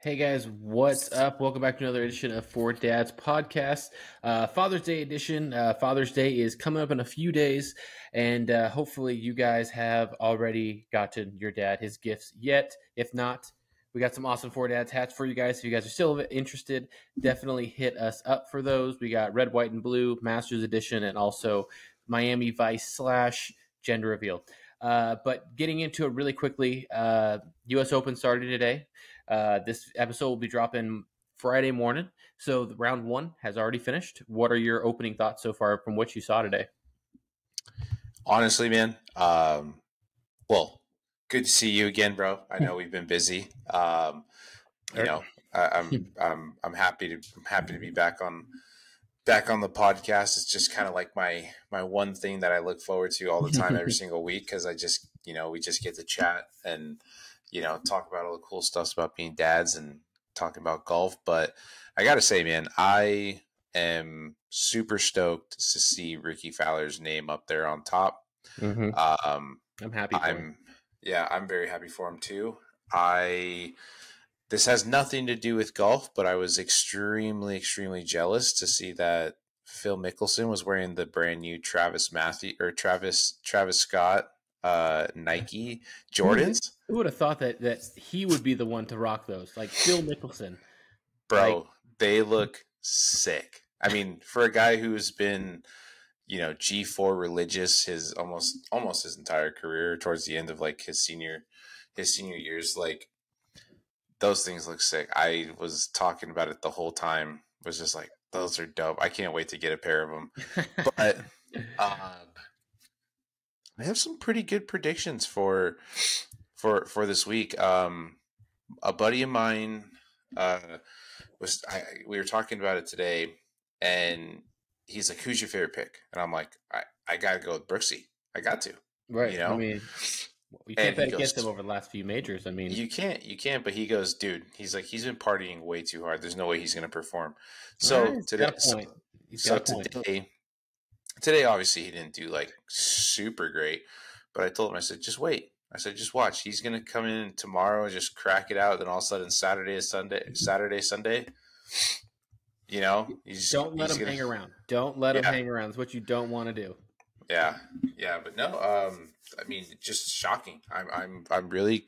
Hey guys, what's up? Welcome back to another edition of Fore Dad's podcast, Father's Day edition. Father's Day is coming up in a few days, and hopefully you guys have already gotten your dad his gifts yet. If not, we got some awesome Fore Dad's hats for you guys. If you guys are still interested, definitely hit us up for those. We got red, white, and blue Masters edition, and also Miami Vice slash gender reveal. But getting into it really quickly, U.S. Open started today. This episode will be dropping Friday morning. So the round one has already finished. What are your opening thoughts so far from what you saw today? Honestly, man, well, good to see you again, bro. I know we've been busy. You know, I'm happy to be back on the podcast. It's just kind of like my one thing that I look forward to all the time, every single week, because I just we just get to chat and talk about all the cool stuff about being dads and talking about golf. But I gotta say, man, I am super stoked to see Rickie Fowler's name up there on top. Mm-hmm. I'm happy for him. Yeah, I'm very happy for him too. This has nothing to do with golf, but I was extremely jealous to see that Phil Mickelson was wearing the brand new Travis Scott Nike Jordans. Who would have thought that he would be the one to rock those? Like Phil Mickelson. Bro, they look sick. I mean, for a guy who's been, G4 religious his almost his entire career, towards the end of like his senior years, like those things look sick. I was talking about it the whole time. Was just like, those are dope. I can't wait to get a pair of them. But I have some pretty good predictions for this week. A buddy of mine we were talking about it today, and he's like, "Who's your favorite pick?" And I'm like, "I gotta go with Brooksy. I got to." Right. I mean, you can't bet against him over the last few majors. I mean, you can't. But he goes, dude. He's like, he's been partying way too hard. There's no way he's gonna perform. So today, today, obviously, he didn't do like super great. But I told him, I said, just wait. I said, just watch. He's going to come in tomorrow and just crack it out. Then all of a sudden, Saturday, Sunday, don't let him hang around. Don't let him hang around. It's what you don't want to do. Yeah. But no, I mean, just shocking. I'm really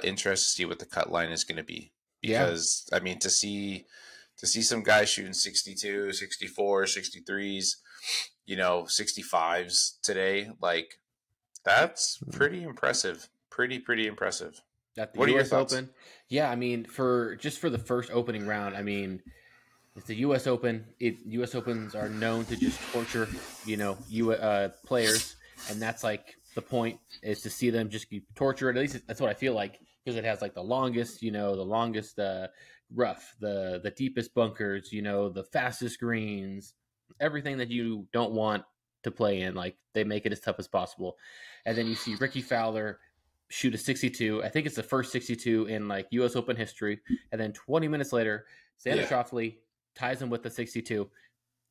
interested to see what the cut line is going to be, because I mean, to see some guys shooting 62, 64, 63s, 65s today, like, that's pretty impressive. Pretty impressive. What are your thoughts? Open? Yeah, I mean, for the first opening round, I mean, it's the U.S. Open. U.S. Opens are known to just torture, players, and that's like the point, is to see them just be tortured. At least that's what I feel like, because it has like the longest rough, the deepest bunkers, the fastest greens, everything that you don't want to play in. Like, they make it as tough as possible. And then you see Rickie Fowler shoot a 62. I think it's the first 62 in like U.S. Open history. And then 20 minutes later, Xander Schauffele ties him with the 62.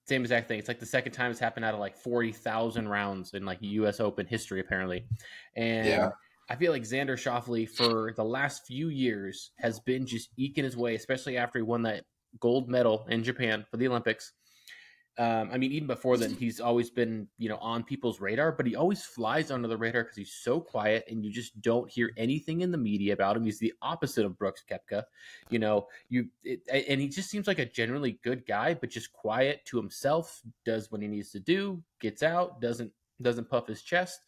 Same exact thing. It's like the second time it's happened out of like 40,000 rounds in like U.S. Open history, apparently. And I feel like Xander Schauffele for the last few years has been just eking his way, especially after he won that gold medal in Japan for the Olympics. I mean, even before then, he's always been, on people's radar, but he always flies under the radar because he's so quiet, and you just don't hear anything in the media about him. He's the opposite of Brooks Koepka, and he just seems like a generally good guy, but just quiet to himself, does what he needs to do, gets out, doesn't puff his chest.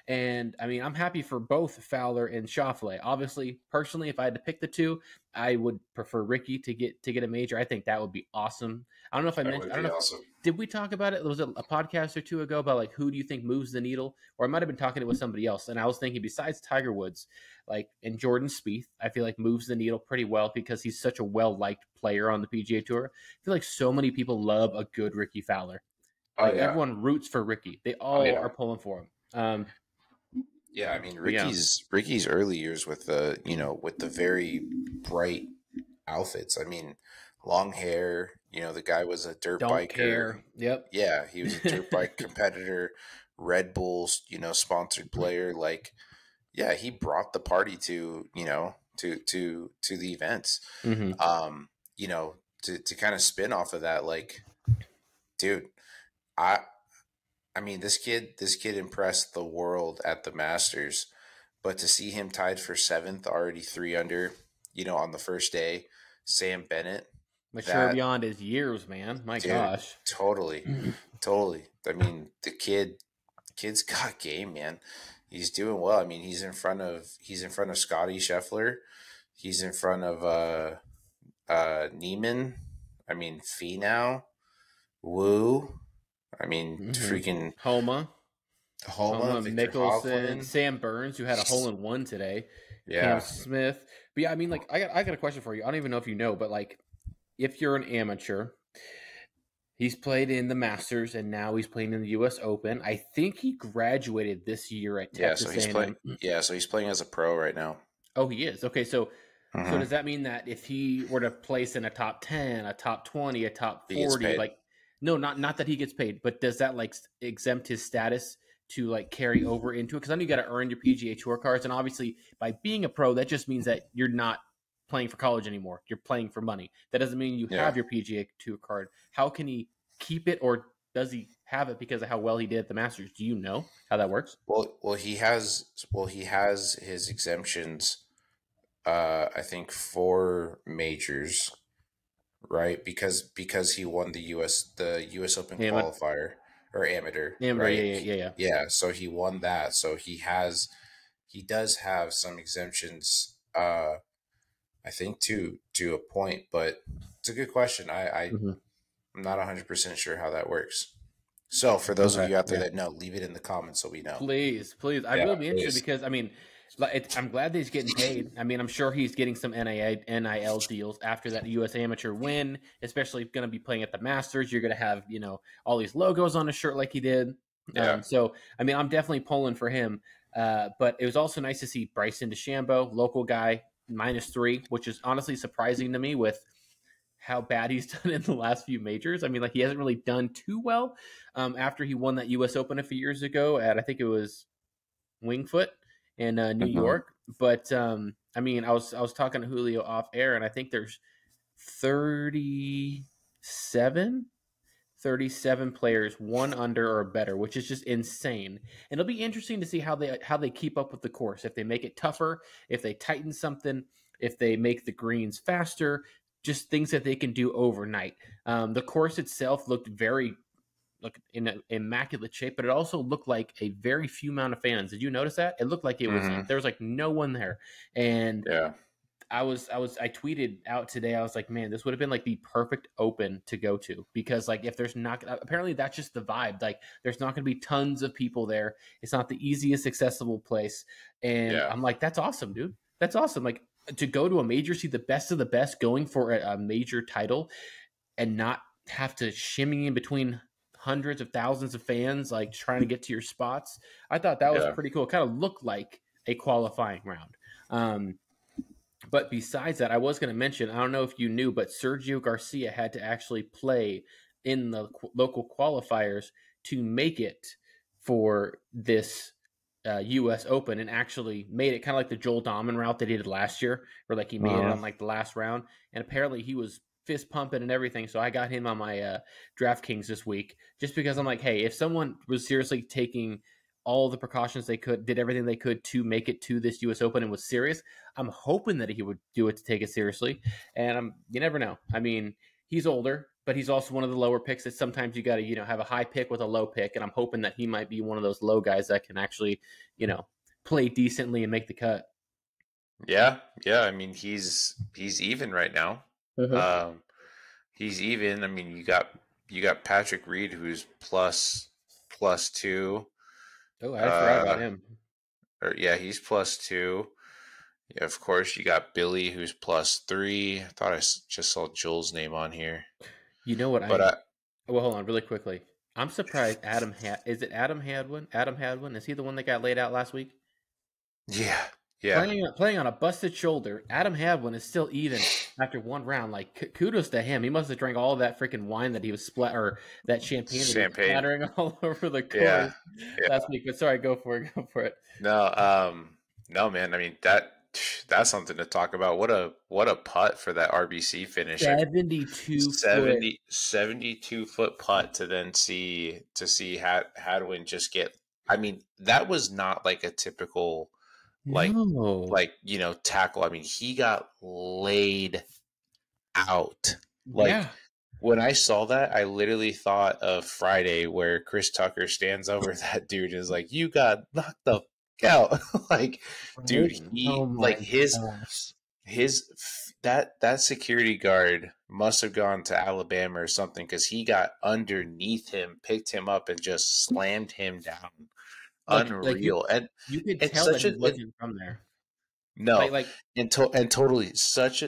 And I mean, I'm happy for both Fowler and Schauffele. Obviously, personally, if I had to pick the two, I would prefer Rickie to get a major. I think that would be awesome. I don't know if I mentioned. I don't know. Awesome. Did we talk about it? Was it a podcast or two ago about like who do you think moves the needle? Or I might have been talking with somebody else, and I was thinking besides Tiger Woods, like, and Jordan Spieth, I feel like moves the needle pretty well because he's such a well liked player on the PGA Tour. I feel like so many people love a good Rickie Fowler. Like, everyone roots for Rickie. They all are pulling for him. I mean, Rickie's early years with the very bright outfits. I mean, long hair. The guy was a dirt biker. Care. Yep. Yeah, he was a dirt bike competitor. Red Bulls, sponsored player. Like, yeah, he brought the party to to the events. Mm-hmm. You know, to kind of spin off of that, like, dude, I I mean, this kid impressed the world at the Masters, but to see him tied for seventh, already 3 under, on the first day, Sam Bennett, Mature that beyond his years, man. My dude, gosh. totally, totally. I mean, kid's got game, man. He's doing well. I mean, he's in front of Scotty Scheffler. He's in front of Neiman. I mean, Finau, Wu. I mean, Mm-hmm. freaking Homa, Victor Mickelson, Hovland. Sam Burns, who had a hole in one today, Cam Yeah. Smith. But yeah, I mean, like, I got a question for you. I don't even know if you know, but like, if you're an amateur, he's played in the Masters and now he's playing in the U.S. Open. I think he graduated this year at Yeah, so Texas he's playing. A&M. Yeah, so he's playing as a pro right now. Oh, he is. Okay, so Hmm. does that mean that if he were to place in a top 10, a top 20, a top He gets 40, paid. like, no, not that he gets paid, but does that like exempt his status to like carry over into it? Because I know you got to earn your PGA Tour cards, and obviously by being a pro, that just means that you're not playing for college anymore. You're playing for money. That doesn't mean you Yeah. have your PGA Tour card. How can he keep it, or does he have it because of how well he did at the Masters? Do you know how that works? Well, he has his exemptions. I think 4 majors, right? Because he won the U.S. Open Yeah, qualifier or amateur, yeah, right? yeah. Yeah, so he won that. So he does have some exemptions. I think to a point, but it's a good question. Mm-hmm. I'm not 100% sure how that works. So for those of Okay, you out there yeah. that know, leave it in the comments so we know. Please, please. I'd Yeah, really be interested please. because I mean, I'm glad that he's getting paid. I mean, I'm sure he's getting some NIL deals after that U.S. Amateur win, especially going to be playing at the Masters. You're going to have all these logos on his shirt like he did. Yeah. So I mean, I'm definitely pulling for him. But it was also nice to see Bryson DeChambeau, local guy, -3, which is honestly surprising to me with how bad he's done in the last few majors. I mean, like he hasn't really done too well after he won that U.S. Open a few years ago at I think it was Wingfoot in New Mhm. York. But I mean, I was talking to Julio off air, and I think there's 37 37 players, 1 under or better, which is just insane. And it'll be interesting to see how they keep up with the course. If they make it tougher, if they tighten something, if they make the greens faster, just things that they can do overnight. The course itself looked in an immaculate shape, but it also looked like a very few amount of fans. Did you notice that? It looked like it was Mhm. there was like no one there, and Yeah. I tweeted out today. I was like, man, this would have been like the perfect open to go to because like if there's not apparently that's just the vibe. Like there's not going to be tons of people there. It's not the easiest accessible place, and Yeah. I'm like, that's awesome, dude. That's awesome. Like to go to a major, see the best of the best going for a major title, and not have to shimmy in between hundreds of thousands of fans like trying to get to your spots. I thought that was Yeah. pretty cool. It kind of looked like a qualifying round. But besides that, I was going to mention, I don't know if you knew, but Sergio Garcia had to actually play in the local qualifiers to make it for this U.S. Open, and actually made it kind of like the Joel Dahman route they did last year, where like he made it Uh-huh. on like the last round, and apparently he was fist pumping and everything. So I got him on my DraftKings this week, just because I'm like, hey, if someone was seriously taking all the precautions they could, did everything they could to make it to this U.S. Open and was serious, I'm hoping that he would do it to take it seriously. And you never know. I mean, he's older, but he's also one of the lower picks that sometimes you got to, have a high pick with a low pick. And I'm hoping that he might be one of those low guys that can actually, play decently and make the cut. Yeah. Yeah. I mean, he's even right now. Uh-huh. Um, he's even. I mean, you got Patrick Reed, who's plus 2. Oh, I forgot about Uh, him. or yeah, he's +2. Yeah, of course, you got Billy, who's +3. I thought just saw Joel's name on here, You know what but well, hold on really quickly. I'm surprised is it Adam Hadwin? Adam Hadwin, is he the one that got laid out last week? yeah, yeah, Playing on a busted shoulder, Adam Hadwin is still even after one round. Like kudos to him. He must have drank all of that freaking wine that he was or that champagne that he was champagne. splattering all over the Yeah, course yeah. last week. But sorry, go for it. No, no, man. I mean that's something to talk about. What a putt for that RBC finish. 72-foot. 72-foot putt to then see Hadwin just get. I mean, that was not like a typical No. tackle. I mean, he got laid out. Like, Yeah. when I saw that, I literally thought of Friday, where Chris Tucker stands over that dude and is like, "You got knocked the fuck out." Like, dude, Oh my gosh. that security guard must have gone to Alabama or something, because he got underneath him, picked him up, and just slammed him down. Like Unreal. And you could it's tell that such he a wasn't from there. no, Like and totally such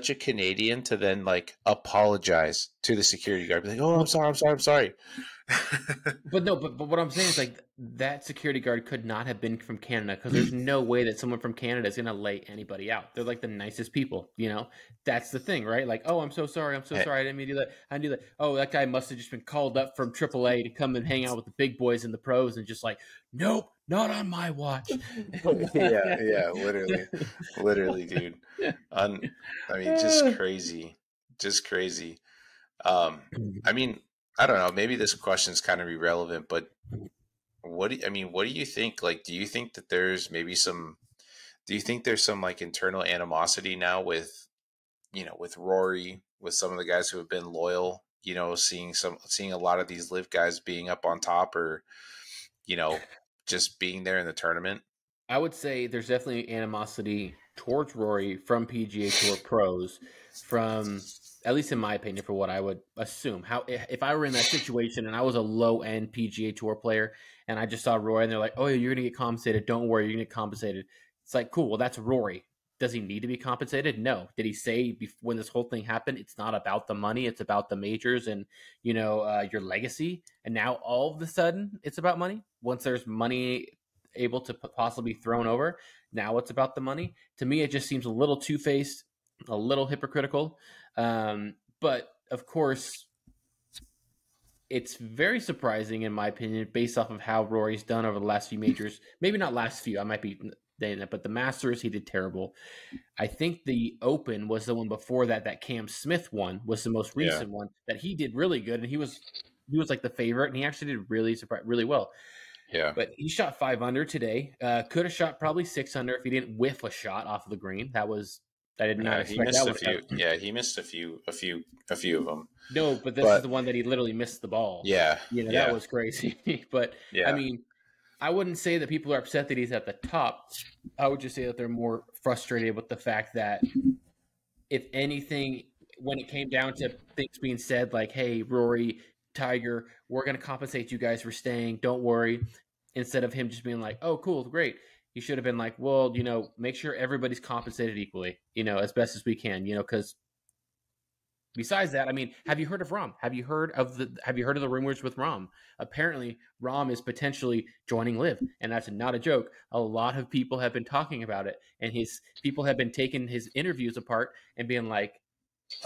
a Canadian to then like apologize to the security guard, be like, "Oh, I'm sorry." But no, but what I'm saying is like that security guard could not have been from Canada, because there's no way that someone from Canada is gonna lay anybody out. They're like the nicest people, you know. That's the thing, right? Like, oh, I'm so sorry, I didn't mean to do that. I didn't do that. Oh, that guy must have just been called up from AAA to come and hang out with the big boys and the pros, and just like, nope, not on my watch. Yeah, literally, dude. I mean, just crazy, just crazy. I mean, I don't know. Maybe this question's kind of irrelevant, but what do you think? Like, do you think that there's maybe some? Do you think there's some like internal animosity now with, with Rory, with some of the guys who have been loyal? Seeing a lot of these live guys being up on top, or you know, just being there in the tournament. I would say there's definitely animosity towards Rory from PGA Tour pros, from at least in my opinion, for what I would assume. How if I were in that situation and I was a low end PGA Tour player and I just saw Rory and they're like, "Oh, yeah, you're gonna get compensated. Don't worry, you're gonna get compensated." It's like, cool. Well, that's Rory. Does he need to be compensated? No. Did he say when this whole thing happened, it's not about the money, it's about the majors and your legacy? And now all of a sudden, it's about money. Once there's money able to possibly be thrown over, now it's about the money. To me, it just seems a little two-faced, a little hypocritical. But of course, it's very surprising, in my opinion, based off of how Rory's done over the last few majors. Maybe not last few, I might be saying that, but the Masters, he did terrible. I think the Open was the one before that Cam Smith won, was the most recent one that he did really good, and he was like the favorite, and he actually did really well. Yeah. But he shot 5 under today. Could have shot probably 6 under if he didn't whiff a shot off of the green. I did not expect he missed that. A few. Yeah, he missed a few of them. No, but this is the one that he literally missed the ball. Yeah. That was crazy. But yeah. I mean, I wouldn't say that people are upset that he's at the top. I would just say that they're more frustrated with the fact that, if anything, when it came down to things being said like, "Hey, Rory, Tiger, we're going to compensate you guys for staying. Don't worry." Instead of him just being like, "Oh, cool, great." He should have been like, "Well, make sure everybody's compensated equally, as best as we can, because besides that, I mean, have you heard of Rahm? Have you heard of the rumors with Rahm? Apparently, Rahm is potentially joining Live, and that's not a joke. A lot of people have been talking about it, and people have been taking his interviews apart and being like,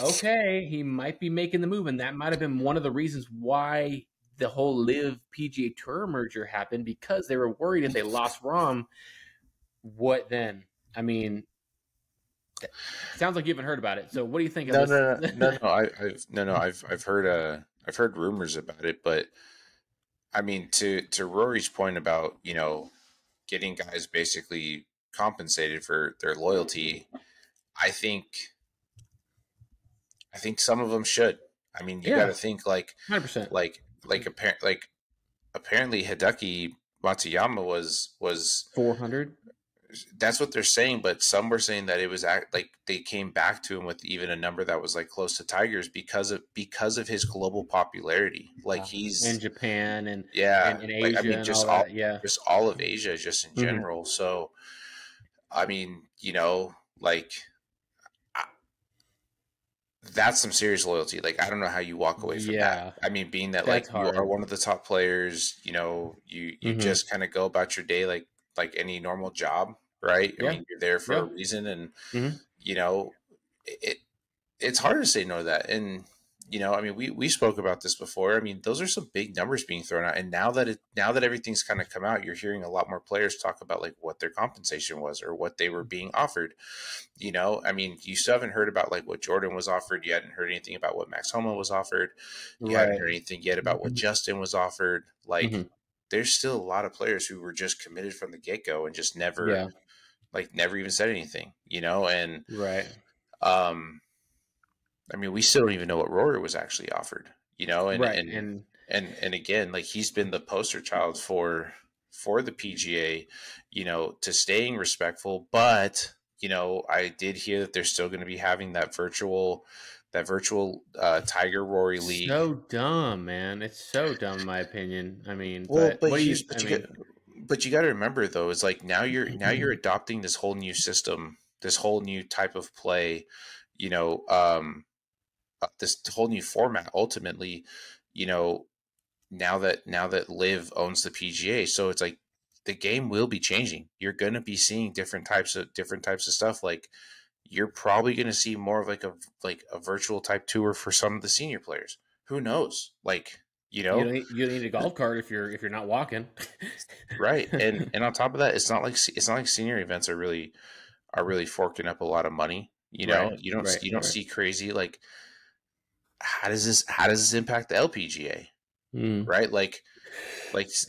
okay, he might be making the move, and that might have been one of the reasons why the whole Live PGA Tour merger happened, because they were worried if they lost Rahm, what then? I mean, it sounds like you haven't heard about it. So what do you think of this? No. I've heard rumors about it, but I mean, to Rory's point about getting guys basically compensated for their loyalty, I think some of them should. I mean, you got to think 100%. Apparently Hideki Matsuyama was 400. That's what they're saying, but some were saying that it was like they came back to him with even a number that was like close to Tiger's because of his global popularity. Like he's in Japan and in Asia, I mean, just all that. just all of Asia, just in general. Mm-hmm. So, I mean, that's some serious loyalty. Like, I don't know how you walk away from that. I mean, being that like hard. You are one of the top players, you just kind of go about your day like any normal job, right? I mean, you're there for a reason, and it's hard to say no to that. And I mean, we spoke about this before. I mean, those are some big numbers being thrown out, and now that everything's kind of come out, you're hearing a lot more players talk about like what their compensation was or what they were being offered. I mean, you still haven't heard about like what Jordan was offered. You hadn't heard anything about what Max Homa was offered. You haven't Right. heard anything yet about what Justin was offered. Like, Mm-hmm. there's still a lot of players who were just committed from the get go and just never Yeah. never even said anything. And Right. um I mean, we still don't even know what Rory was actually offered, and Right. and and again, like he's been the poster child for the PGA, to staying respectful. But I did hear that they're still going to be having that virtual Tiger Rory League. So dumb, man. It's so dumb, in my opinion. I mean, Well, but but what do here's you? but I you got mean, but you got to remember though, is like now you're adopting this whole new system, this whole new type of play, you know. This whole new format ultimately, you know, now that Live owns the PGA, so it's like the game will be changing. You're going to be seeing different types of stuff. Like you're probably going to see more of like a virtual type tour for some of the senior players. Who knows? Like, you don't need a golf cart if you're not walking. right. And on top of that, it's not like senior events are really forking up a lot of money. Right. You don't Right. see crazy like how does this impact the LPGA, Mm. right? Like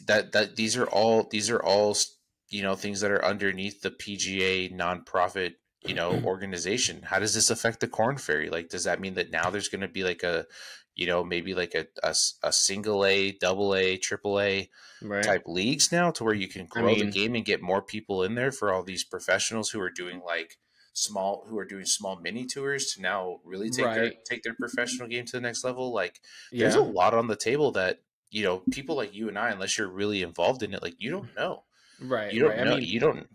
that these are all things that are underneath the PGA nonprofit organization. How does this affect the Corn Ferry? Like, does that mean that now there's going to be like a maybe like a single A, double A, triple A Right. type leagues now, to where you can I grow the mean, game and get more people in there for all these professionals who are doing small mini tours to now really right. take their professional game to the next level. Like, there's a Yeah. lot on the table that people like you and I, unless you're really involved in it, like you don't know. Right. You Right. don't I know. mean, You don't.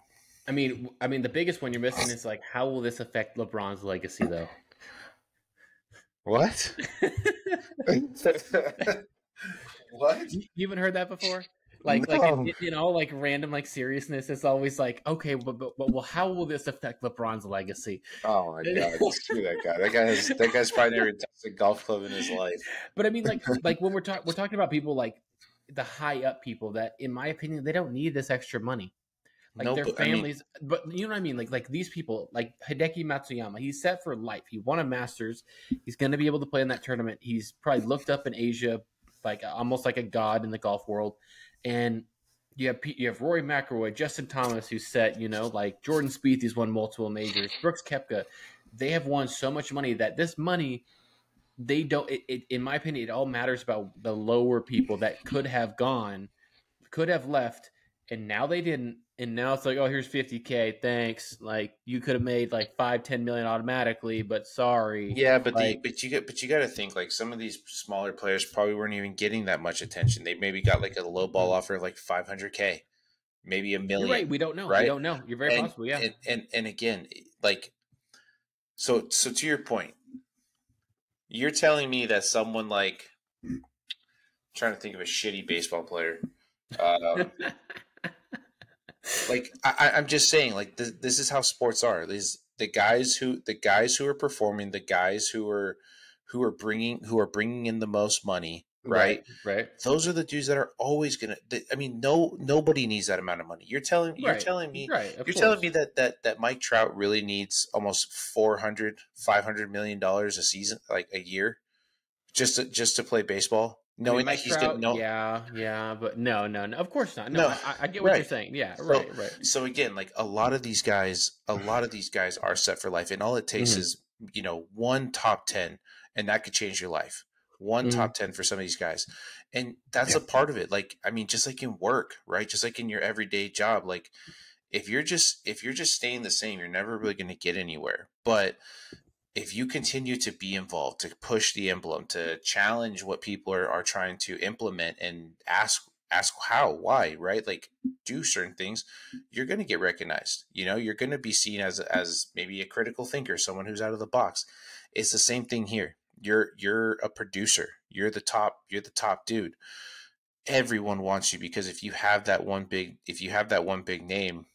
the biggest one you're missing is like, how will this affect LeBron's legacy, though? What? What? You haven't heard that before? Like No. in all like random like seriousness, it's always like, okay, but well, how will this affect LeBron's legacy? Oh my God! Screw that guy. That guy's probably never touched a golf club in his life. But I mean, like when we're talking about people like the high up people that, in my opinion, they don't need this extra money. Like No, their but I mean, families, but you know what I mean. Like these people, like Hideki Matsuyama, he's set for life. He won a Masters. He's going to be able to play in that tournament. He's probably looked up in Asia, like almost like a god in the golf world. And you have Rory McIlroy, Justin Thomas, who's set. Like Jordan Spieth, who's won multiple majors. Brooks Koepka, they have won so much money that this money they don't. In my opinion, it all matters about the lower people that could have gone, could have left, and now they didn't. And now it's like, oh, here's 50K, thanks. Like you could have made like 5-10 million automatically, but sorry. yeah, but Like you got to think like some of these smaller players probably weren't even getting that much attention. They maybe got like a low ball offer of like 500K, maybe a you're right. million, We don't know. We right? don't know. You're very And possible. Yeah. and again, like so to your point, you're telling me that someone like trying to think of a shitty baseball player. Um, like I'm just saying, like this is how sports are. These the guys who are performing, the guys who are bringing in the most money, Right. right? Right. Those are the dudes that are always gonna. I mean, nobody needs that amount of money. You're telling you're Right. telling me Right. Of you're telling course. me that Mike Trout really needs almost 400-500 million dollars a season, like a year, just to play baseball, I mean, knowing that Mike he's gonna Trout, no yeah, but no, of course not. No, no I get what you're right. saying. Yeah, So right. so again, like a lot of these guys are set for life, and all it takes Hmm. is one top 10, and that could change your life. One Hmm. top 10 for some of these guys, and that's a part of it. Like, I mean, just like in work, right? Just like in your everyday job, like if you're just staying the same, you're never really going to get anywhere. But if you continue to be involved, to push the emblem, to challenge what people are trying to implement, and ask how, why, right? Like, do certain things, you're going to get recognized. You're going to be seen as maybe a critical thinker, someone who's out of the box. It's the same thing here. You're a producer. You're the top dude. Everyone wants you, because if you have that one big name,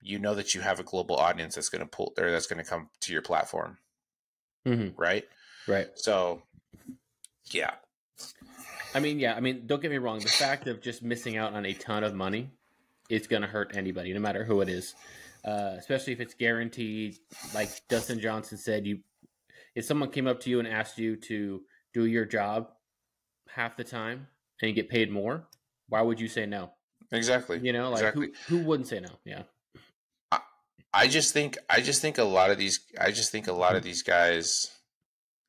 you know that you have a global audience that's going to come to your platform, Hmm. right? Right. So Yeah. I mean, yeah, I mean, don't get me wrong. The fact of just missing out on a ton of money, it's going to hurt anybody, no matter who it is. Especially if it's guaranteed. Like Dustin Johnson said, if someone came up to you and asked you to do your job half the time and you get paid more, why would you say no? Exactly. You know, like Exactly. who wouldn't say no? Yeah. I, I just think a lot of these guys,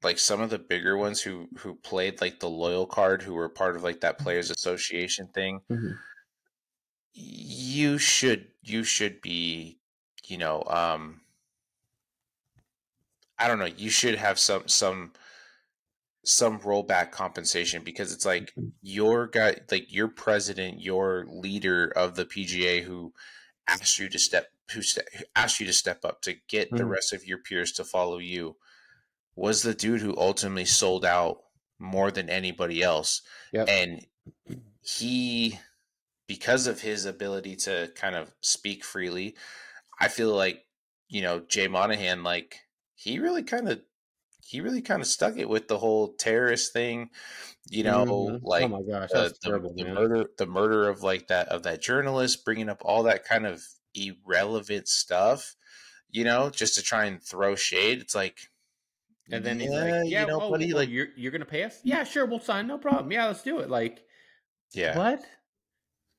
like some of the bigger ones who played like the loyal card, who were part of like that players association thing, Mm-hmm. you should be, you know, I don't know, you should have some rollback compensation, because it's like your guy, like your president, your leader of the PGA, who asked you to step up to get the Mm-hmm. rest of your peers to follow you, was the dude who ultimately sold out more than anybody else. Yep. And he, because of his ability to kind of speak freely, I feel like, Jay Monahan, like he really kind of stuck it with the whole terrorist thing, Mm-hmm. Oh like my gosh, the, that's the terrible, the man. murder of like that journalist, bringing up all that kind of irrelevant stuff, just to try and throw shade. It's like, And then he's like, yeah, "Yeah, buddy, like, you're gonna pay us? Yeah, sure, we'll sign, no problem. Yeah, let's do it." Like, yeah. what?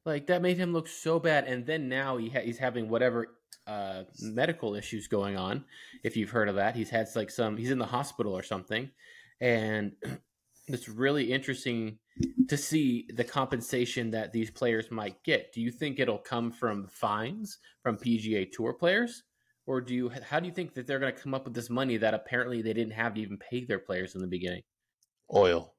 Like that made him look so bad. And then now he's having whatever medical issues going on. If you've heard of that, he's had like he's in the hospital or something, and it's really interesting to see the compensation that these players might get. Do you think it'll come from fines from PGA Tour players? Or how do you think that they're going to come up with this money that apparently they didn't have to even pay their players in the beginning? Oil.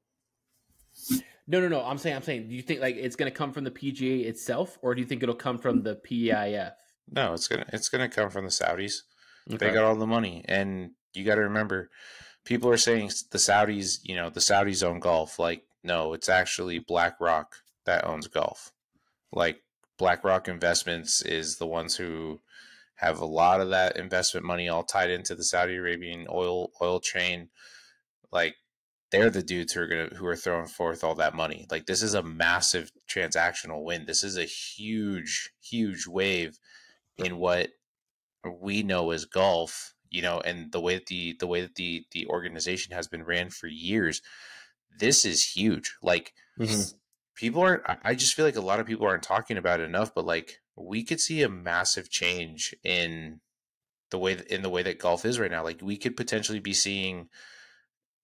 No, no, no. I'm saying. Do you think like it's going to come from the PGA itself, or do you think it'll come from the PIF? No, it's gonna come from the Saudis. They Okay. got all the money, and you got to remember, people are saying the Saudis own golf. Like, no, it's actually BlackRock that owns golf. Like, BlackRock Investments is the ones who have a lot of that investment money all tied into the Saudi Arabian oil chain. Like, they're the dudes who are throwing forth all that money. Like, this is a massive transactional win. This is a huge, huge wave in what we know as golf, and the way that the organization has been ran for years. This is huge. Like, Mm-hmm. people aren't. I just feel like a lot of people aren't talking about it enough. But like, we could see a massive change in the way that golf is right now. Like, we could potentially be seeing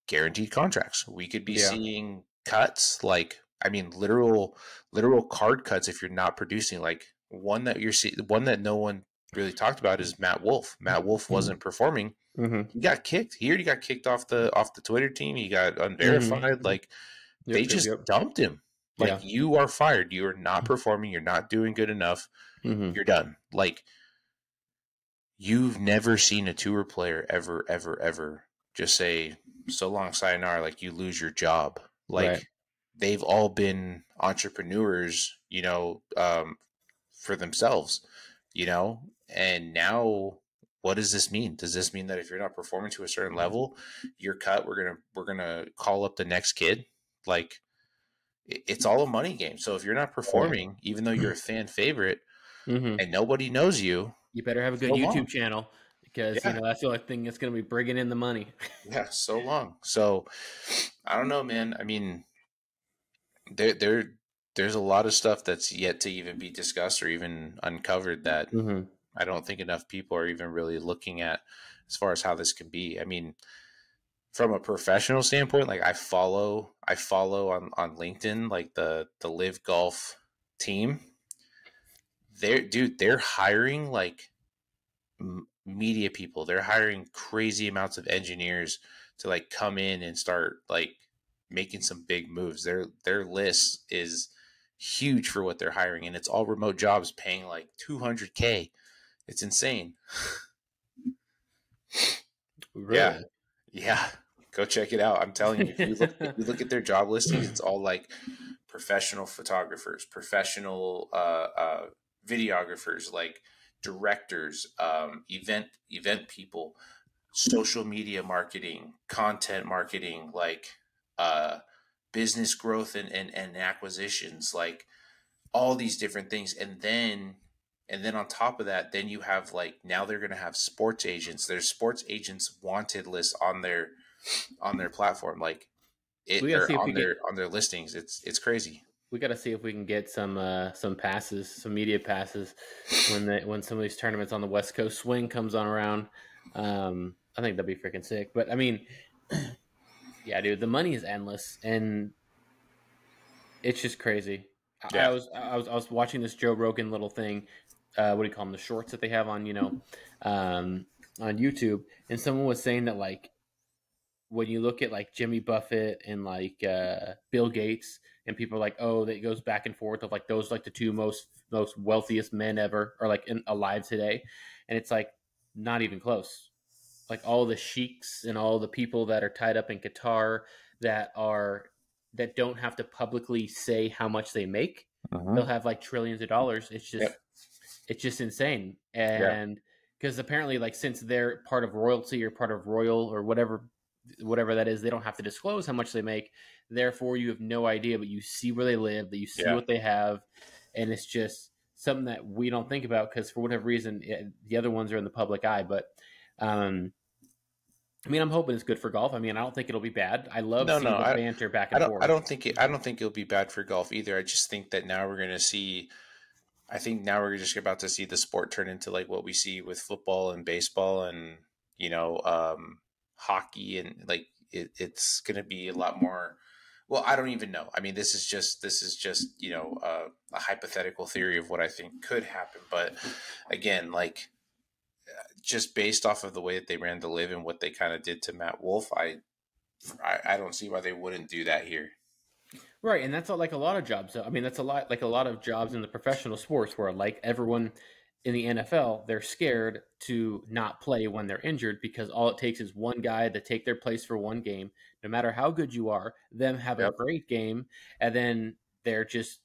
guaranteed contracts. We could be Yeah. seeing cuts, like, I mean, literal card cuts if you're not producing. Like, one that no one really talked about is Matt Wolf. Matt Wolf wasn't performing. Mm-hmm. He got kicked. He already got kicked off the Twitter team. He got Mm-hmm. unverified. Like, they Yep. Yep. just Yep. dumped him. Like, Yeah. you are fired. You are not performing. You're not doing good enough. Mm-hmm. You're done. Like, you've never seen a tour player ever, ever, ever just say, so long, sayonara, like, you lose your job. Right. Like, they've all been entrepreneurs, for themselves, and now, what does this mean? Does this mean that if you're not performing to a certain level, you're cut? We're gonna call up the next kid? Like, it's all a money game. So if you're not Right. performing, even though you're a fan favorite Mm-hmm. and nobody knows you, You better have a good so long. YouTube channel because Yeah. that's the only thing that's going to be bringing in the money. Yeah, so long. So I don't know, man. I mean, there's a lot of stuff that's yet to even be discussed or even uncovered that Mm-hmm. I don't think enough people are even really looking at, as far as how this can be. I mean, from a professional standpoint, like, I follow on LinkedIn, like the Live Golf team. They're hiring like media people. They're hiring crazy amounts of engineers to like come in and start like making some big moves. Their list is huge for what they're hiring, and it's all remote jobs paying like 200K. It's insane. Yeah. Really? Yeah. Go check it out. I'm telling you, if you look at their job listings, it's all like professional photographers, professional videographers, like directors, event people, social media marketing, content marketing, like business growth and acquisitions, like all these different things. And then on top of that, then you have like now they're going to have sports agents. There's sports agents wanted list on their platform, like We it got to or see if we get. on their listings. It's crazy. We got to see if we can get some passes, some media passes, when some of these tournaments on the West Coast swing comes on around. I think that'd be freaking sick. But I mean, yeah, dude, the money is endless, and it's just crazy. I Yeah. was watching this Joe Rogan little thing. What do you call them? The shorts that they have on on YouTube, and someone was saying that like when you look at like Jimmy Buffett and like Bill Gates, and people are like, oh, that goes back and forth of like those like the two most wealthiest men ever, or like alive today, and it's like not even close. Like all the sheiks and all the people that are tied up in Qatar that are that don't have to publicly say how much they make. They'll have like trillions of dollars. Yep. It's just insane. Yeah. And because apparently like since they're part of royalty or part of royal or whatever that is, they don't have to disclose how much they make. Therefore, you have no idea, but you see where they live, that you see Yeah. what they have, and it's just something that we don't think about because for whatever reason, the other ones are in the public eye. But I mean, I'm hoping it's good for golf. I mean, I don't think it'll be bad. I love No, seeing no, the banter back and forth. I don't think it'll be bad for golf either. I just think that now we're going to see. I think now we're just about to see the sport turn into like what we see with football and baseball and hockey, and like it's going to be a lot more. Well, I don't even know. I mean, this is just a hypothetical theory of what I think could happen. But again, like just based off of the way that they ran the live and what they kind of did to Matt Wolf, I don't see why they wouldn't do that here. Right, and that's like a lot of jobs. I mean, that's a lot like a lot of jobs in the professional sports where like everyone in the NFL, they're scared to not play when they're injured because all it takes is one guy to take their place for one game, no matter how good you are, them have a Yep. great game, and then they're just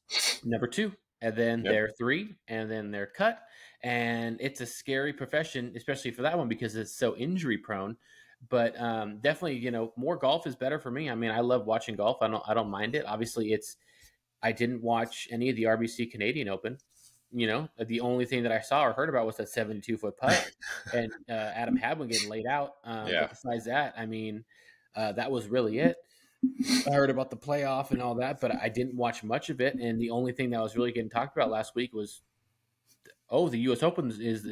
number two, and then Yep. they're three, and then they're cut. And it's a scary profession, especially for that one because it's so injury prone. But definitely, more golf is better for me. I mean, I love watching golf. I don't mind it. Obviously, I didn't watch any of the RBC Canadian Open. The only thing that I saw or heard about was that 72-foot putt and Adam Hadwin getting laid out. Yeah. But besides that, I mean, that was really it. I heard about the playoff and all that, but I didn't watch much of it. And the only thing that was really getting talked about last week was, oh, the U.S. Open is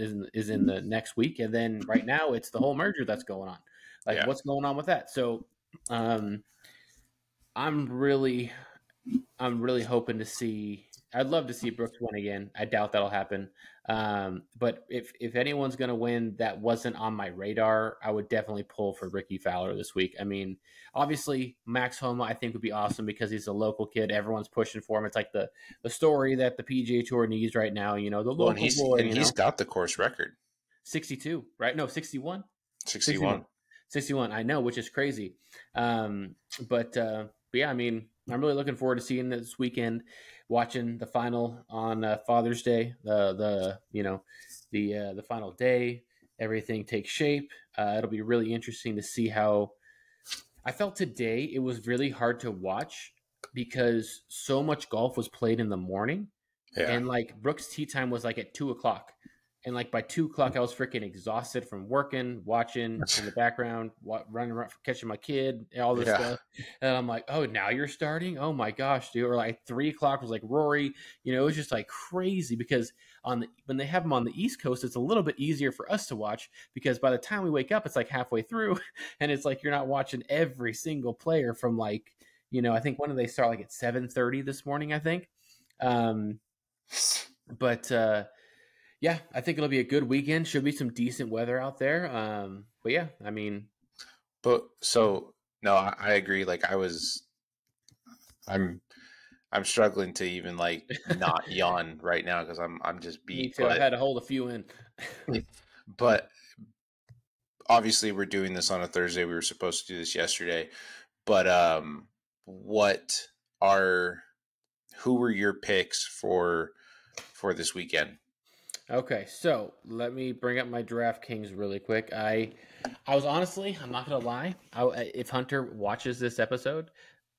in the next week, and then right now it's the whole merger that's going on. Like, Yeah. what's going on with that? So, I'm really hoping to see. I'd love to see Brooks win again. I doubt that'll happen. But if anyone's going to win that wasn't on my radar, I would definitely pull for Rickie Fowler this week. I mean, obviously Max Homa I think would be awesome because he's a local kid. Everyone's pushing for him. It's like the story that the PGA Tour needs right now. The local boy. He's got the course record. 62, right? No, 61. 61. 61. I know, which is crazy. But yeah, I mean, I'm really looking forward to seeing this weekend, watching the final on Father's Day, the final day, everything takes shape. It'll be really interesting to see how. I felt today it was really hard to watch because so much golf was played in the morning, Yeah. and like Brooks' tee time was like at 2:00. And like by 2:00, I was freaking exhausted from working, watching in the background, running around, catching my kid, all this stuff. And I'm like, oh, now you're starting? Oh my gosh, dude! Or like 3:00 was like Rory. It was just like crazy because when they have them on the East Coast, it's a little bit easier for us to watch because by the time we wake up, it's like halfway through, and it's like you're not watching every single player from like I think when did they start? Like at 7:30 this morning, I think. But yeah, I think it'll be a good weekend. Should be some decent weather out there. But yeah, I mean, no, I agree. Like I'm struggling to even like not yawn right now because I'm just beat. Me too. I had to hold a few in. But obviously, we're doing this on a Thursday. We were supposed to do this yesterday. But who were your picks for this weekend? Okay, so let me bring up my DraftKings really quick. I was honestly, I'm not gonna lie. If Hunter watches this episode,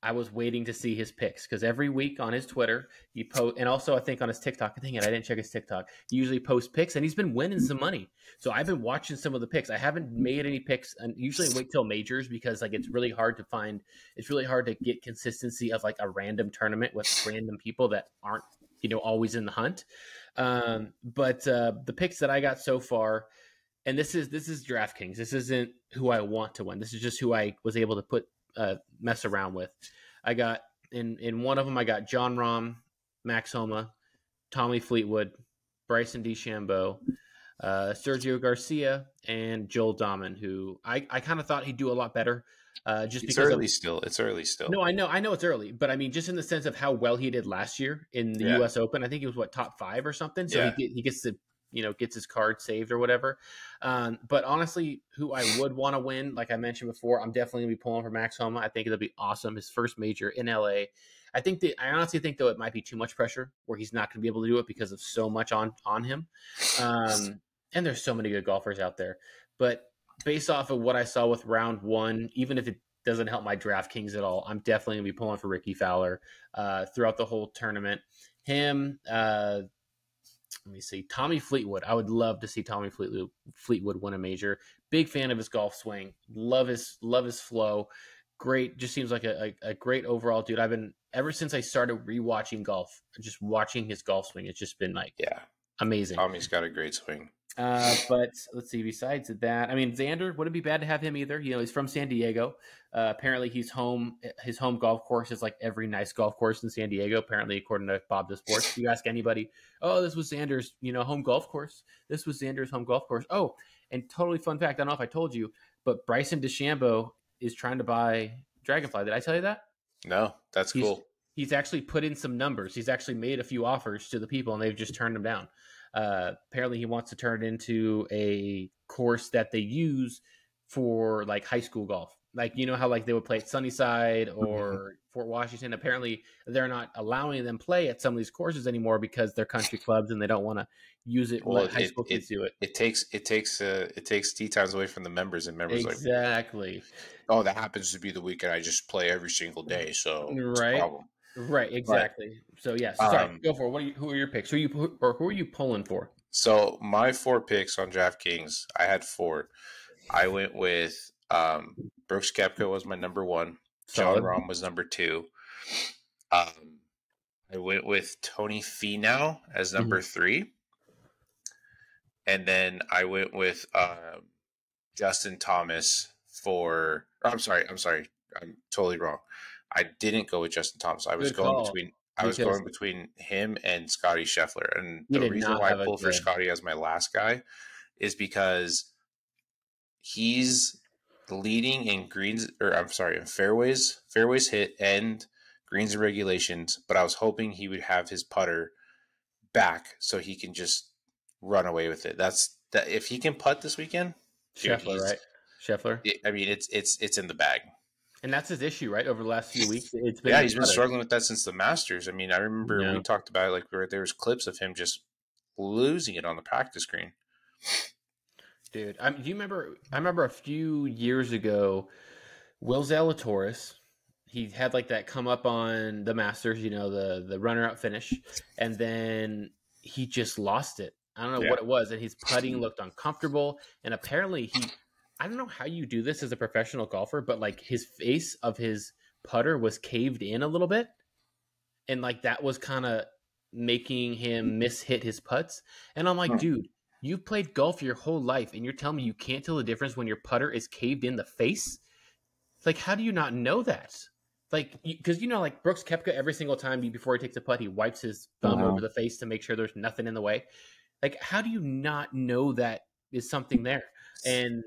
I was waiting to see his picks because every week on his Twitter he post, and also I think on his TikTok. Dang it, I didn't check his TikTok. He usually posts picks, and he's been winning some money. So I've been watching some of the picks. I haven't made any picks, and usually I wait till majors because like it's really hard to find. It's really hard to get consistency of like a random tournament with random people that aren't always in the hunt. But the picks that I got so far, and this is DraftKings. This isn't who I want to win. This is just who I was able to put mess around with. I got in one of them. I got John Rahm, Max Homa, Tommy Fleetwood, Bryson DeChambeau, Sergio Garcia, and Joel Dahman, who I kind of thought he'd do a lot better. Just It's because early still. It's early still. no, I know it's early, but I mean, just in the sense of how well he did last year in the Yeah. U.S. Open, I think he was top 5 or something. So Yeah. he gets to gets his card saved or whatever. But honestly, who I would want to win, like I mentioned before, I'm definitely gonna be pulling for Max Homa. I think it'll be awesome. His first major in LA. I honestly think though it might be too much pressure where he's not gonna be able to do it because of so much on him. And there's so many good golfers out there, but based off of what I saw with round one, even if it doesn't help my DraftKings at all, I'm definitely going to be pulling for Rickie Fowler throughout the whole tournament. Him, let me see, Tommy Fleetwood. I would love to see Tommy Fleetwood win a major. Big fan of his golf swing. Love his flow. Great, just seems like a great overall dude. I've been ever since I started rewatching golf, just watching his golf swing. It's just been like amazing. Tommy's got a great swing. But let's see. Besides that, I mean, Xander wouldn't be bad to have him either. He's from San Diego. Apparently, he's home. His home golf course is like every nice golf course in San Diego. Apparently, according to Bob the Sports. If you ask anybody, oh, this was Xander's, home golf course. This was Xander's home golf course. Oh, and totally fun fact. I don't know if I told you, but Bryson DeChambeau is trying to buy Dragonfly. Did I tell you that? No, that's cool. He's actually put in some numbers. He's actually made a few offers to the people, and they've just turned them down. Apparently he wants to turn it into a course that they use for like high school golf. Like, how like they would play at Sunnyside or Fort Washington. Apparently they're not allowing them play at some of these courses anymore because they're country clubs and they don't want to use it. Well, let high school kids do it. It takes tee times away from the members, and members exactly. Like, oh, that happens to be the weekend I just play every single day, so it's a problem. Right, exactly. But, so yes, sorry, go for it. Who are your picks? Who are you pulling for? So my 4 picks on DraftKings, I had 4. I went with Brooks Koepka was my number 1. John Rahm was number 2. I went with Tony Finau as number 3. And then I went with Justin Thomas for. I'm sorry. I'm totally wrong. I didn't go with Justin Thomas. I was going between him and Scotty Scheffler. And the reason why I pulled for Scotty as my last guy is because he's leading in in fairways hit and greens and regulations, but I was hoping he would have his putter back so he can just run away with it. If he can putt this weekend, Scheffler, right? Scheffler. I mean, it's in the bag. And that's his issue, right? Over the last few weeks, it's been he's been struggling with that since the Masters. I mean, I remember we talked about it, like there was clips of him just losing it on the practice green. Dude, do you remember? I remember a few years ago, Will Zalatoris. He had like that come up on the Masters, the runner-up finish, and then he just lost it. I don't know what it was, and his putting looked uncomfortable. And apparently, I don't know how you do this as a professional golfer, but like his face of his putter was caved in a little bit, and like that was kind of making him hit his putts. And I'm like, dude, you've played golf your whole life, and you're telling me you can't tell the difference when your putter is caved in the face? Like, how do you not know that? Like, because like Brooks Koepka, every single time before he takes a putt, he wipes his thumb over the face to make sure there's nothing in the way. Like, how do you not know that is something there? And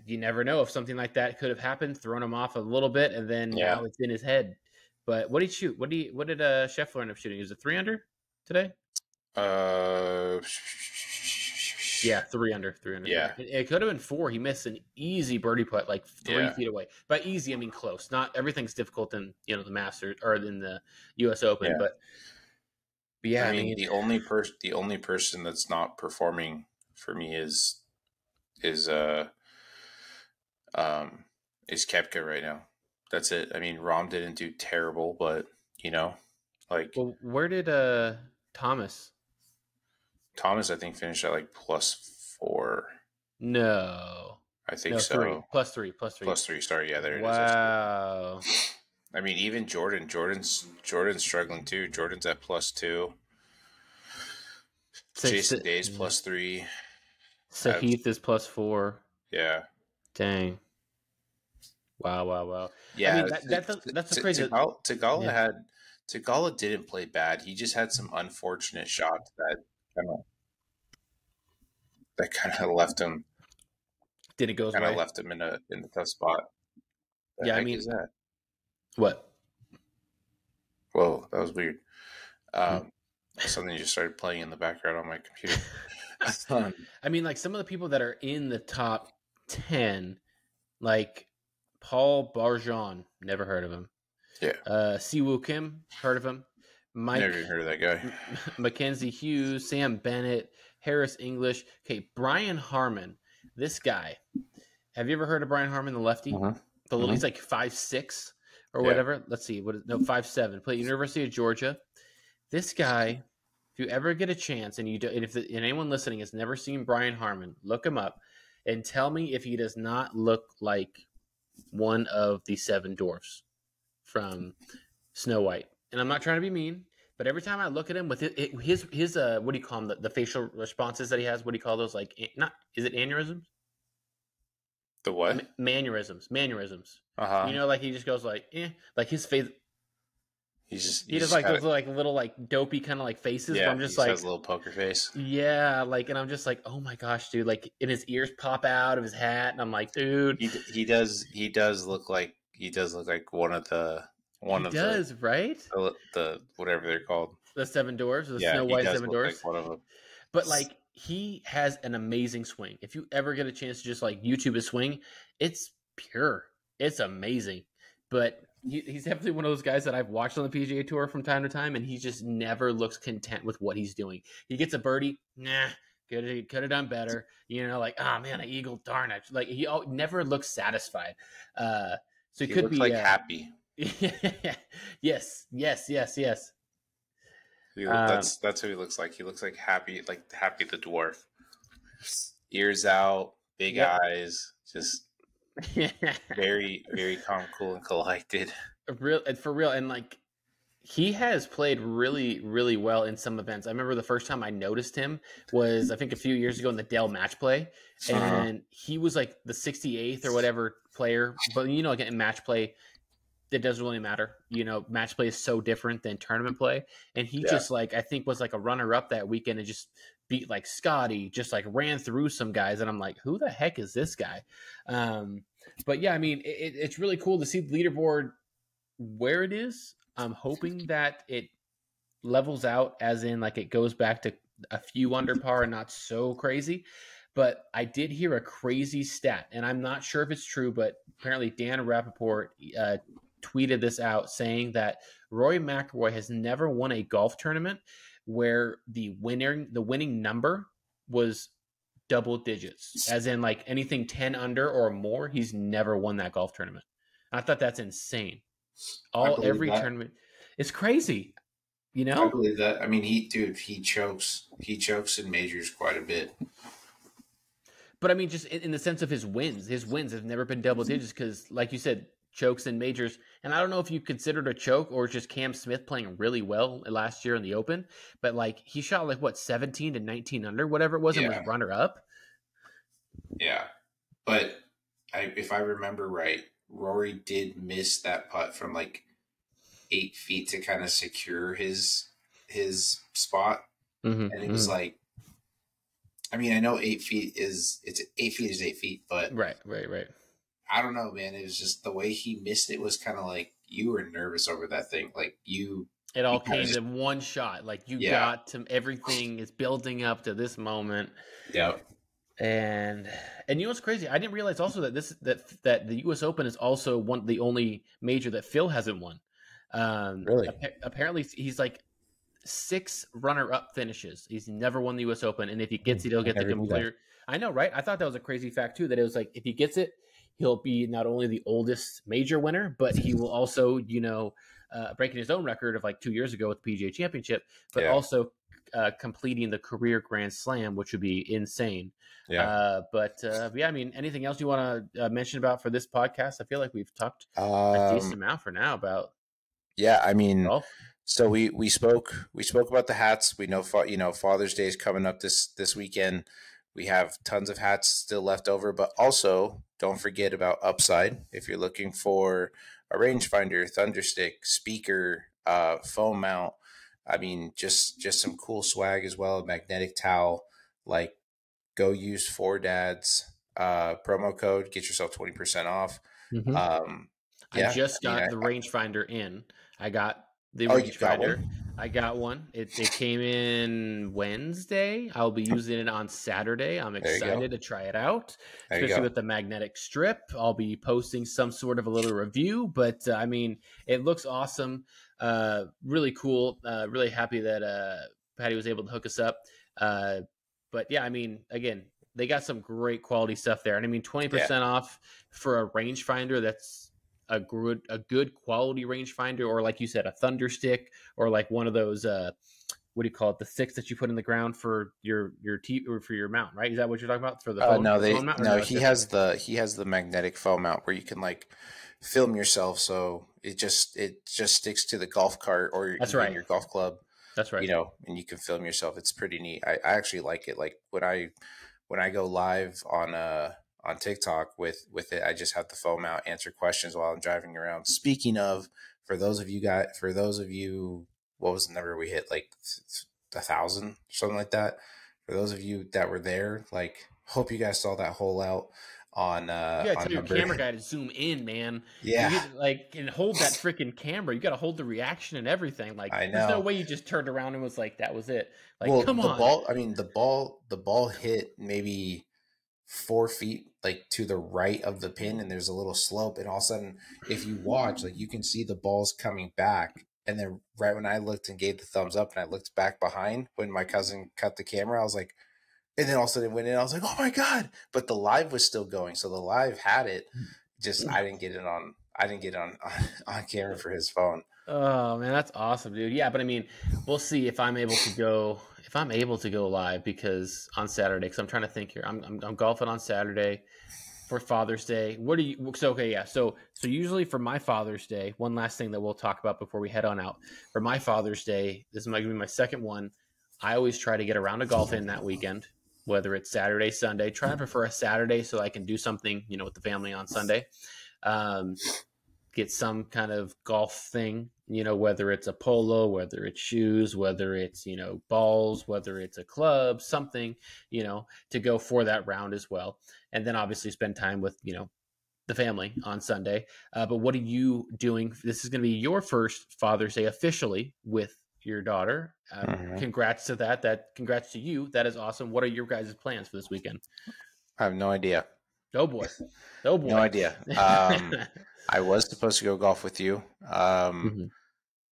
you never know if something like that could have happened, thrown him off a little bit, and then now it's in his head. But what did he shoot? What did Scheffler end up shooting? Is it 3 under today? Yeah, 3 under. Yeah. It could have been 4. He missed an easy birdie putt, like 3 feet away. By easy, I mean close. Not everything's difficult in the Masters or in the U.S. Open, but But yeah, I I mean, mean, the only person that's not performing for me is uh um is Kepka right now. That's it. I mean, Rom didn't do terrible, but you know, like well, where did Thomas? Thomas, I think finished at like +4. No, I think no, so. plus three. +3. Sorry, yeah, there it is. Wow. I mean, even Jordan's struggling too. Jordan's at +2. Say, Jason Day's +3. Sahith is +4. Yeah, Dang. Wow, wow, wow. I yeah. mean that's a crazy. Yeah. Tagala didn't play bad. He just had some unfortunate shots kind of that Didn't go his kind of way. left him in a tough spot. The Yeah, I heck mean, is that? what? Whoa, that was weird. Hmm. Something just started playing in the background on my computer. I mean, like some of the people that are in the top 10, like Paul Barjon, never heard of him. Yeah, Siwoo Kim, heard of him. Mike, never even heard of that guy. Mackenzie Hughes, Sam Bennett, Harris English. Okay, Brian Harmon. This guy. Have you ever heard of Brian Harmon, the lefty? Uh-huh. The little, Uh-huh. he's like 5'6" or Yeah. whatever. Let's see, 5'7". Played University of Georgia. This guy, if you ever get a chance, and if anyone listening has never seen Brian Harmon, look him up and tell me if he does not look like one of the 7 dwarfs from Snow White. And I'm not trying to be mean, but every time I look at him with his what do you call them, the facial responses that he has, what do you call those, like, not, is it aneurysms? The what? Mannerisms. Uh-huh. You know, like he just goes like, like his face. He does like those like little like dopey kind of like faces. Yeah, where I'm just he like, has a little poker face. yeah, like, and I'm just like, oh my gosh, dude, like, and his ears pop out of his hat, and I'm like, dude, He does look like one of the right? the whatever they're called. The 7 dwarfs, the Yeah, Snow he White does 7 look dwarfs. like one of them. But like, he has an amazing swing. If you ever get a chance to just like YouTube his swing, it's pure. It's amazing. But he's definitely one of those guys that I've watched on the PGA Tour from time to time, and he just never looks content with what he's doing. He gets a birdie, nah, could have done better. You know, like, oh man, I eagled, darn it. Like, he never looks satisfied. So he could looks be like happy. Yes. That's who he looks like. He looks like Happy the dwarf. Ears out, big eyes, just very, very calm, cool, and collected. For real, and like, he has played really, really well in some events. I remember the first time I noticed him was, I think, a few years ago in the Dell match play, and he was like the 68th or whatever player. But you know, again, in match play, it doesn't really matter. You know, match play is so different than tournament play. And he just, like, I think was like a runner up that weekend and just beat like Scotty, just like ran through some guys. And I'm like, who the heck is this guy? But yeah, I mean, it's really cool to see the leaderboard where it is. I'm hoping that it levels out, as in like it goes back to a few under par and not so crazy. But I did hear a crazy stat, and I'm not sure if it's true, but apparently Dan Rappaport tweeted this out saying that Rory McIlroy has never won a golf tournament where the winning number was double digits, as in like anything 10 under or more. He's never won that golf tournament. I thought that's insane. Every tournament, it's crazy. You know, I believe that. I mean, he chokes in majors quite a bit. But I mean, just in the sense of his wins have never been double digits because, like you said, chokes in majors. And I don't know if you considered a choke or just Cam Smith playing really well last year in the Open, but like he shot like 17 to 19 under, whatever it was, and was runner up. Yeah, but if I remember right, Rory did miss that putt from like 8 feet to kind of secure his spot, and it was like, I mean, I know 8 feet is 8 feet is 8 feet, but right. I don't know, man. It was just the way he missed it was kind of like you were nervous over that thing. Like it all came in one shot. Like you got to, everything is building up to this moment. Yeah. And you know what's crazy? I didn't realize also that that the U.S. Open is also the only major that Phil hasn't won. Really? Apparently, he's like 6 runner-up finishes. He's never won the U.S. Open, and if he gets it, he'll I get the never knew that. complete. I know, right? I thought that was a crazy fact too. That it was like if he gets it, he'll be not only the oldest major winner, but he will also, breaking his own record of like 2 years ago with the PGA Championship, but Yeah. also completing the career Grand Slam, which would be insane. Yeah. Yeah, I mean, anything else you want to mention about for this podcast? I feel like we've talked a decent amount for now about Yeah, I mean, golf. so we spoke about the hats. We know Father's Day is coming up this weekend. We have tons of hats still left over, but also don't forget about Upside. If you're looking for a rangefinder, thunderstick, speaker, foam mount, I mean, just some cool swag as well. A magnetic towel, like go use Fore Dad's promo code, get yourself 20% off. Mm-hmm. I Yeah, just I mean, got the rangefinder in. I got the oh, you got rangefinder. one? I got one. It came in Wednesday. I'll be using it on Saturday. I'm There you go. excited to try it out, There you especially go. with the magnetic strip. I'll be posting some sort of a little review, but I mean, it looks awesome. Really cool. Really happy that Patty was able to hook us up. But yeah, I mean, again, they got some great quality stuff there, and I mean, 20% off for a rangefinder. That's a good quality rangefinder, or like you said, a thunder stick, or like one of those what do you call it, the sticks that you put in the ground for your or for your mount, right? Is that what you're talking about for the phone? No, The phone mount, or no, it's he different? has the magnetic foam mount where you can like film yourself, so it just sticks to the golf cart or That's even right. your golf club, That's right. and you can film yourself. It's pretty neat. I actually like it. Like when I go live on TikTok with it, I just have the phone mount, answer questions while I'm driving around. Speaking of, for those of you, what was the number we hit? Like 1,000, something like that. For those of you that were there, like, hope you guys saw that hole out on You gotta on tell your number. camera guy to zoom in, man. You Yeah, get like and hold that freaking camera. You gotta hold the reaction and everything. Like, I there's no know. way you just turned around and was like, that was it. Like, Well, come the on. ball. I mean, the ball hit maybe 4 feet like to the right of the pin, and there's a little slope, and all of a sudden, if you watch, like, you can see the balls coming back. And then right when I looked and gave the thumbs up, and I looked back behind when my cousin cut the camera, I was like, and then all of a sudden it went in. I was like, oh my god! But the live was still going, so the live had it. Just I didn't get it on. I didn't get it on camera for his phone. Oh man, that's awesome, dude. Yeah, but I mean, we'll see if I'm able to go live because on Saturday. Because I'm trying to think here. I'm golfing on Saturday for Father's Day. What do you? So okay, yeah. So usually for my Father's Day, one last thing that we'll talk about before we head on out. For my Father's Day, this is going to be my second one. I always try to get a round of golf in that weekend, whether it's Saturday, Sunday. Try to prefer a Saturday so I can do something, with the family on Sunday. Get some kind of golf thing, whether it's a polo, whether it's shoes, whether it's, balls, whether it's a club, something, to go for that round as well. And then obviously spend time with, the family on Sunday. But what are you doing? This is going to be your first Father's Day officially with your daughter. Congrats to that. Congrats to you. That is awesome. What are your guys' plans for this weekend? I have no idea. Oh boy. Oh boy. No idea. I was supposed to go golf with you.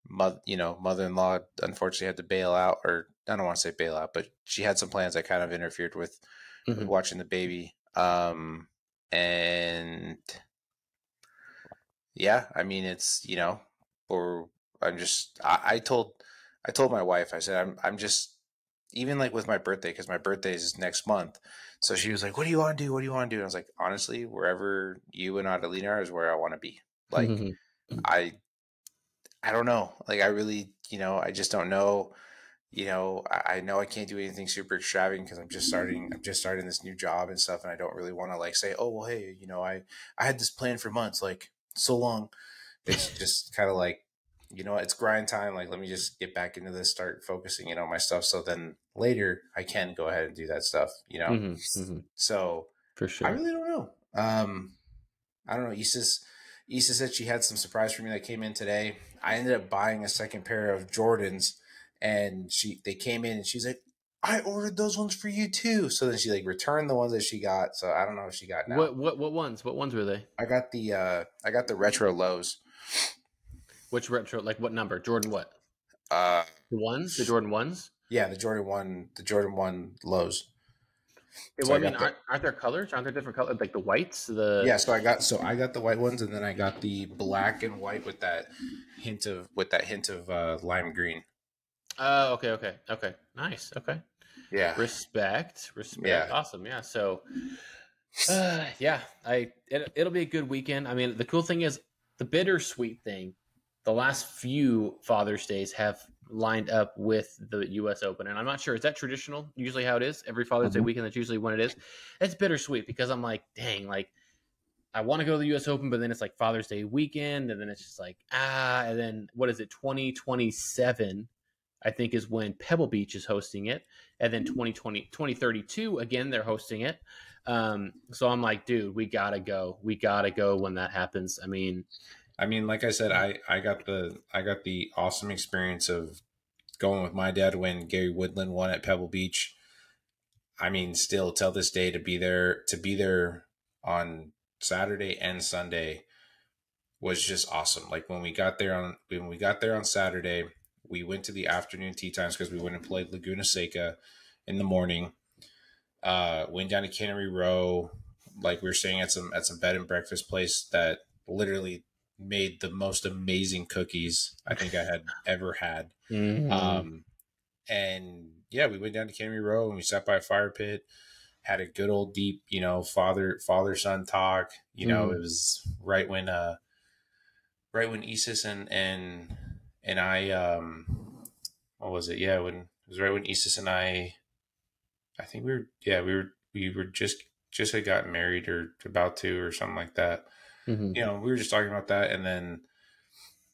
Mother-in-law unfortunately had to bail out, or I don't want to say bail out, but she had some plans that kind of interfered with watching the baby. And yeah, I mean, it's, or I told my wife, I said, I'm just, even like with my birthday, because my birthday is next month. So she was like, what do you want to do? What do you want to do? And I was like, honestly, wherever you and Adelina are is where I want to be. Like, I don't know. Like, I really, I just don't know. I know I can't do anything super extravagant because I'm just starting this new job and stuff. And I don't really want to like say, oh, well, hey, I had this plan for months, like so long. It's just kind of like, it's grind time. Like, let me just get back into this, start focusing, my stuff. So then later I can go ahead and do that stuff, So For sure. I really don't know. I don't know. Issa said she had some surprise for me that came in today. I ended up buying a second pair of Jordans, and they came in and she's like, I ordered those ones for you too. So then she like returned the ones that she got. So I don't know if she got now. What ones? What ones were they? I got the retro lows. Which retro? Like what number? Jordan what? Uh, The Jordan ones. yeah, the Jordan 1 lows. So Well, I I mean, got the aren't there colors? Aren't there different colors? Like the whites, the yeah. I got the white ones, and then I got the black and white with that hint of lime green. Oh, okay. Nice. Okay. Yeah, Respect. yeah, Awesome. Yeah. So, yeah, it'll be a good weekend. I mean, the cool thing is the bittersweet thing. The last few Father's Days have lined up with the U.S. Open, and I'm not sure, is that traditional? Usually, how it is every Father's Day Mhm. weekend. That's usually when it is. It's bittersweet because I'm like, dang, like I want to go to the U.S. Open, but then it's like Father's Day weekend, and then it's just like and then what is it? 2027, I think, is when Pebble Beach is hosting it, and then 2032 again they're hosting it. So I'm like, dude, we gotta go. We gotta go when that happens. I mean, like I said, I got the awesome experience of going with my dad when Gary Woodland won at Pebble Beach. I mean, still till this day to be there on Saturday and Sunday was just awesome. Like when we got there on Saturday, we went to the afternoon tee times because we went and played Laguna Seca in the morning. Went down to Cannery Row, like we were staying at some bed and breakfast place that literally made the most amazing cookies I think I had ever had. Mm-hmm. And yeah, we went down to Cannery Row and we sat by a fire pit, had a good old deep, father son talk. Mm-hmm. It was right when Isis and I what was it? Yeah, when it was right when Isis and I think we were just had gotten married or about to or something like that. Mm-hmm. We were just talking about that, and then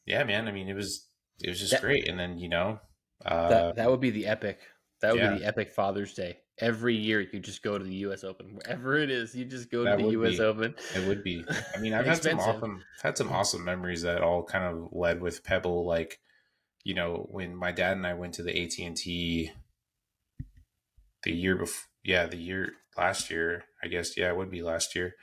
yeah, man. I mean, it was just That great, and then that uh, that would be the epic. That would be yeah, the epic Father's Day. Every year you just go to the U.S. Open, wherever it is. You just go to that the would U.S. be Open. it would be. I mean, Inexpensive. I've had some awesome memories that all kind of led with Pebble, like when my dad and I went to the AT&T the year before, yeah, the year last year, I guess, yeah, it would be last year.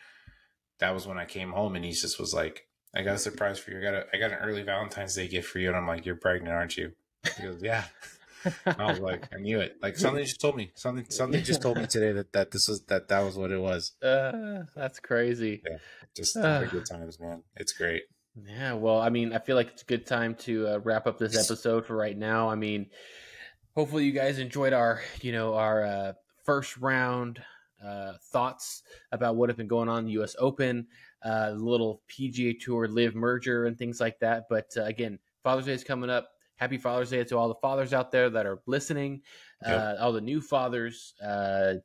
That was when I came home and Isis was like, I got a surprise for you. I got an early Valentine's Day gift for you. And I'm like, you're pregnant, aren't you? He goes, yeah. I was like, I knew it. Like something just told me. Something just told me today that was what it was. That's crazy. Yeah. Just a lot Uh, of good times, man. It's great. yeah, well, I mean, I feel like it's a good time to wrap up this episode for right now. I mean, hopefully you guys enjoyed our first round thoughts about what have been going on in the U.S. Open, little PGA Tour Live merger and things like that. But again, Father's Day is coming up. Happy Father's Day to all the fathers out there that are listening, Yep. all the new fathers, and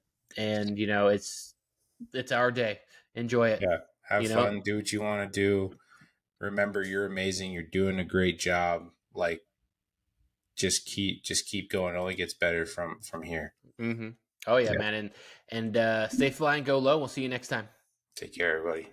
it's our day. Enjoy it. Yeah. Have You know, fun. Do what you want to do. Remember, you're amazing. You're doing a great job. Like, just keep going. It only gets better from here. mm-hmm. Oh yeah, Yeah. man, and stay fly and go low. We'll see you next time. Take care, everybody.